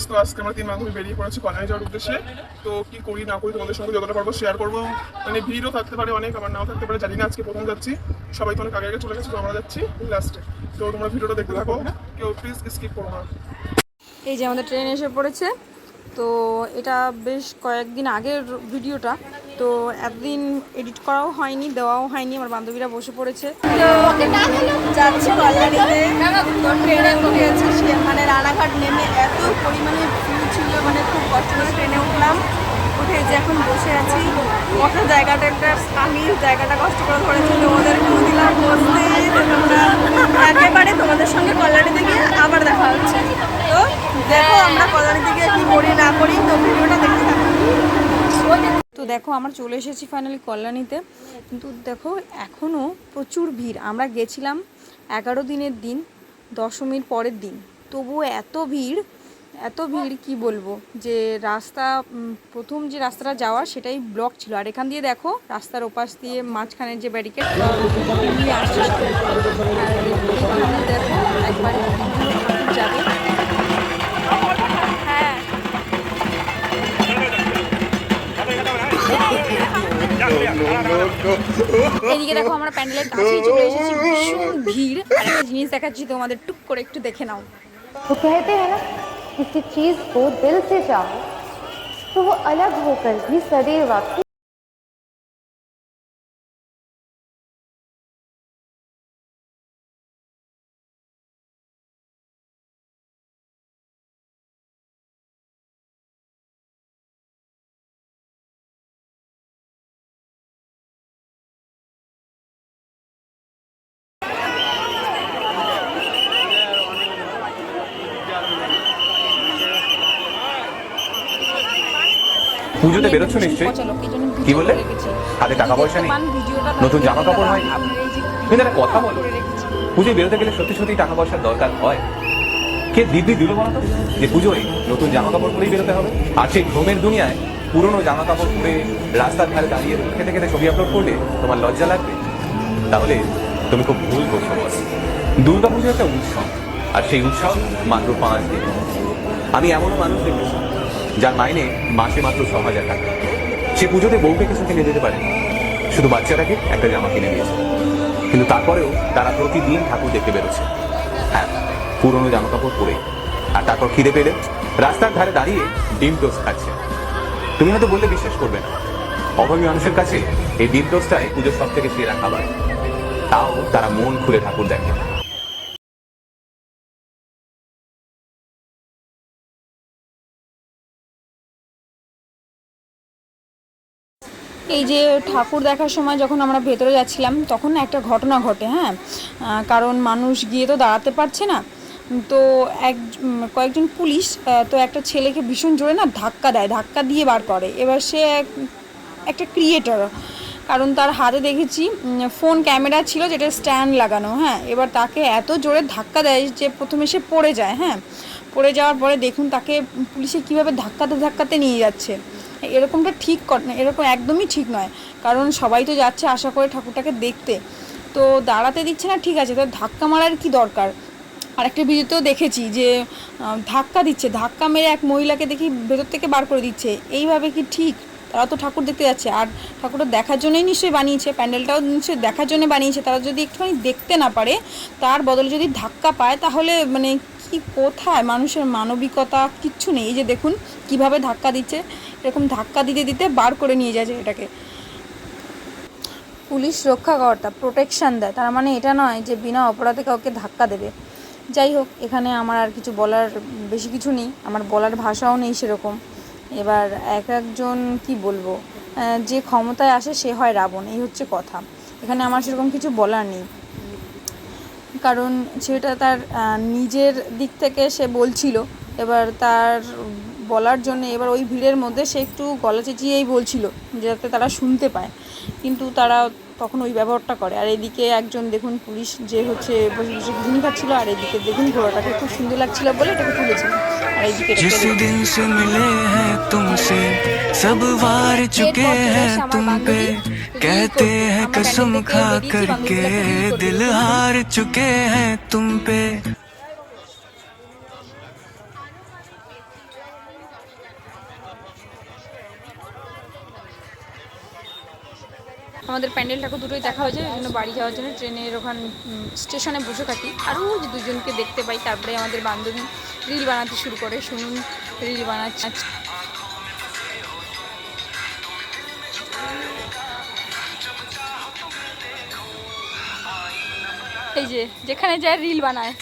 তো আজকে আমরা 3 বান্ধবী বেরিয়ে পড়েছি কলেজে যাওয়ার উদ্দেশ্যে। তো কি করি না করি তোমাদের সঙ্গে যতটা পারবো শেয়ার করবো। মানে ভিড়ও থাকতে পারে অনেক, আবার নাও থাকতে পারে, জানি না। আজকে প্রথম যাচ্ছি, সবাই তো অনেক আগে আগে চলে গেছে, তো আমরা যাচ্ছি লাস্টে। তো তোমরা ভিডিওটা দেখতে থাকো, কেউ প্লিজ স্কিপ করো না। এই যে আমাদের ট্রেন এসে পড়েছে। তো এটা বেশ কয়েকদিন আগের ভিডিওটা, তো এতদিন এডিট করাও হয়নি, দেওয়াও হয়নি। আমার বান্ধবীরা বসে পড়েছে, তো যাচ্ছে কল্যাণীতে। তো ট্রেনে উঠেছে, মানে রানাঘাট নেমে এত পরিমাণে ভিড় ছিল, মানে খুব কষ্ট করে ট্রেনে উঠলাম। উঠে যে এখন বসে আছি, বসার জায়গাটা একটা আমি জায়গাটা কষ্ট করে ধরেছি, তোমাদের দিলাম বসতে। একেবারে তোমাদের সঙ্গে কল্যাণীতে গিয়ে আবার দেখা হচ্ছে। তো দেখো আমরা কল্যাণীতে গিয়ে কি করি না করি, তো ভিডিওটা দেখতে থাকো। তো দেখো আমরা চলে এসেছি ফাইনালি কল্যাণীতে, কিন্তু দেখো এখনও প্রচুর ভিড়। আমরা গেছিলাম 11 দিনের দিন, দশমীর পরের দিন, তবুও এত ভিড় কি বলবো, যে রাস্তা প্রথম যে রাস্তাটা যাওয়ার সেটাই ব্লক ছিল। আর এখান দিয়ে দেখো রাস্তার ওপাশ দিয়ে মাঝখানের যে ব্যারিকেড নিয়ে আসছে, আর দেখো একবার যাবে। হ্যাঁ এদিকে দেখো আমরা প্যান্ডেলের কাছেই চলে এসেছি, ভীষণ ভিড়। আর একটা জিনিস দেখাচ্ছি তোমাদের, টুক করে একটু দেখে নাও। वो कहते हैं ना, किसी चीज को दिल से चाहो तो वो अलग होकर भी सदैव आपकी। পুজোতে বেরোচ্ছ নিশ্চয়ই, কি বললে? হাতে টাকা পয়সা নেই, নতুন জামা কাপড় হয়, তুমি একটা কথা বলো, পুজোয় বেরোতে গেলে সত্যি সত্যি টাকা পয়সার দরকার হয়? কে দিব্যি দিল বলো তো যে পুজোয় নতুন জামা কাপড় পরেই বেরোতে হবে? আর সেই ঘুমের দুনিয়ায় পুরনো জামা কাপড় পরে রাস্তার ধারে দাঁড়িয়ে খেতে খেতে ছবি আপলোড করলে তোমার লজ্জা লাগবে? তাহলে তুমি খুব ভুল করছো বস। দুর্গা পুজো একটা উৎসব, আর সেই উৎসব মাত্র 5 দিন। আমি এমনও মানুষ দেখেছি যার মাইনে মাসে মাত্র 6,000 টাকা। সে পুজোতে বউকে কিছু কিনে দিতে পারে, শুধু বাচ্চাটাকে একটা জামা কিনে দিয়েছে। কিন্তু তারপরেও তারা প্রতিদিন ঠাকুর দেখতে বেরোচ্ছে, হ্যাঁ, পুরনো জামা কাপড় পরে। আর তারপর খিদে পেলে রাস্তার ধারে দাঁড়িয়ে ডিম টোস্ট খাচ্ছে। তুমি হয়তো বললে বিশ্বাস করবে না, অভাবী মানুষের কাছে এই ডিম টোস্টটাই পুজোর সব থেকে সেরা খাবার। তাও তারা মন খুলে ঠাকুর দেখে। এই যে ঠাকুর দেখার সময় যখন আমরা ভেতরে যাচ্ছিলাম, তখন না একটা ঘটনা ঘটে। হ্যাঁ, কারণ মানুষ গিয়ে তো দাঁড়াতে পারছে না, তো কয়েকজন পুলিশ তো একটা ছেলেকে ভীষণ জোরে না ধাক্কা দেয়, ধাক্কা দিয়ে বার করে। এবার সে একটা ক্রিয়েটর, কারণ তার হাতে দেখেছি ফোন ক্যামেরা ছিল, যেটা স্ট্যান্ড লাগানো। হ্যাঁ, এবার তাকে এত জোরে ধাক্কা দেয় যে প্রথমে সে পড়ে যায়। হ্যাঁ, পড়ে যাওয়ার পরে দেখুন তাকে পুলিশে কীভাবে ধাক্কাতে নিয়ে যাচ্ছে। এরকমটা ঠিক না, এরকম একদমই ঠিক নয়। কারণ সবাই তো যাচ্ছে আশা করে ঠাকুরটাকে দেখতে, তো দাঁড়াতে দিচ্ছে না, ঠিক আছে, তো ধাক্কা মারার কি দরকার? আর একটা ভিডিওতেও দেখেছি যে ধাক্কা দিচ্ছে, ধাক্কা মেরে এক মহিলাকে দেখি ভেতর থেকে বার করে দিচ্ছে। এইভাবে কি ঠিক? তারা তো ঠাকুর দেখতে যাচ্ছে, আর ঠাকুরটা দেখার জন্যই নিশ্চয়ই বানিয়েছে, প্যান্ডেলটাও নিশ্চয়ই দেখার জন্য বানিয়েছে। তারা যদি একটুখানি দেখতে না পারে, তার বদলে যদি ধাক্কা পায়, তাহলে মানে কি, কোথায় মানুষের মানবিকতা? কিচ্ছু নেই। এই যে দেখুন কিভাবে ধাক্কা দিচ্ছে, এরকম ধাক্কা দিতে দিতে বার করে নিয়ে যাচ্ছে এটাকে। পুলিশ রক্ষাকর্তা, প্রোটেকশান দেয়, তার মানে এটা নয় যে বিনা অপরাধে কাউকে ধাক্কা দেবে। যাই হোক, এখানে আমার আর কিছু বলার বেশি কিছু নেই, আমার বলার ভাষাও নেই সেরকম। এবার একজন কি বলবো, যে ক্ষমতায় আসে সে হয় রাবণ, এই হচ্ছে কথা। এখানে আমার সেরকম কিছু বলার নেই, কারণ সেটা তার নিজের দিক থেকে সে বলছিল। এবার তার বলার জন্য এবার ওই ভিড়ের মধ্যে সে একটু গলা চেঁচিয়েই বলছিল, যাতে তারা শুনতে পায়, কিন্তু তারা তখন ওই ব্যবহারটা করে। আর এদিকে একজন দেখুন পুলিশ যে হচ্ছে বসে বসে ঘুম খাচ্ছিল, আর এদিকে দেখুন ঘোড়াটাকে খুব সুন্দর লাগছিল বলে এটাকে তুলেছিলাম। আর এইদিকে जिस दिन से मिले हैं तुमसे सब वार चुके हैं तुम पे, कहते हैं कसम खा करके दिल हार चुके हैं तुम पे। আমাদের প্যান্ডেল ঠাকুর দুটোই দেখা হয়েছে, ওই জন্য বাড়ি যাওয়ার জন্য ট্রেনের ওখান স্টেশনে বসে থাকি। আরও যে দুজনকে দেখতে পাই, তারপরে আমাদের বান্ধবী রিল বানাতে শুরু করে। শুনুন রিল বানাচ্ছে। এই যে যেখানে যায় রিল বানায়।